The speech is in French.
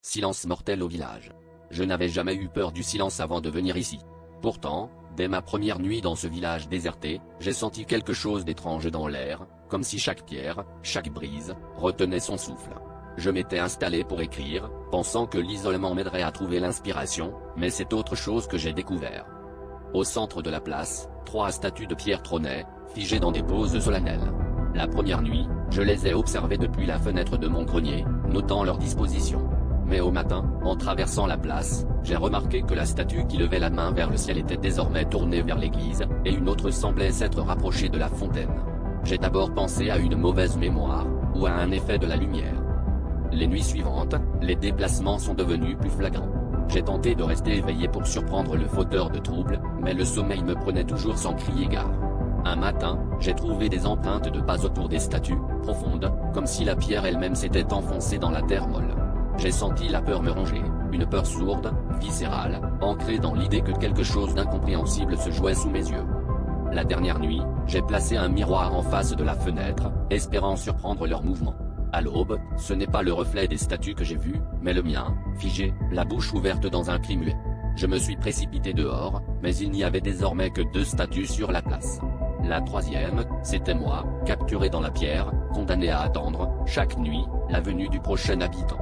Silence mortel au village. Je n'avais jamais eu peur du silence avant de venir ici. Pourtant, dès ma première nuit dans ce village déserté, j'ai senti quelque chose d'étrange dans l'air, comme si chaque pierre, chaque brise, retenait son souffle. Je m'étais installé pour écrire, pensant que l'isolement m'aiderait à trouver l'inspiration, mais c'est autre chose que j'ai découvert. Au centre de la place, 3 statues de pierre trônaient, figées dans des poses solennelles. La première nuit, je les ai observées depuis la fenêtre de mon grenier, notant leur disposition. Mais au matin, en traversant la place, j'ai remarqué que la statue qui levait la main vers le ciel était désormais tournée vers l'église, et une autre semblait s'être rapprochée de la fontaine. J'ai d'abord pensé à une mauvaise mémoire, ou à un effet de la lumière. Les nuits suivantes, les déplacements sont devenus plus flagrants. J'ai tenté de rester éveillé pour surprendre le fauteur de troubles, mais le sommeil me prenait toujours sans crier gare. Un matin, j'ai trouvé des empreintes de pas autour des statues, profondes, comme si la pierre elle-même s'était enfoncée dans la terre molle. J'ai senti la peur me ronger, une peur sourde, viscérale, ancrée dans l'idée que quelque chose d'incompréhensible se jouait sous mes yeux. La dernière nuit, j'ai placé un miroir en face de la fenêtre, espérant surprendre leur mouvement. À l'aube, ce n'est pas le reflet des statues que j'ai vu, mais le mien, figé, la bouche ouverte dans un cri muet. Je me suis précipité dehors, mais il n'y avait désormais que 2 statues sur la place. La troisième, c'était moi, capturé dans la pierre, condamné à attendre, chaque nuit, la venue du prochain habitant.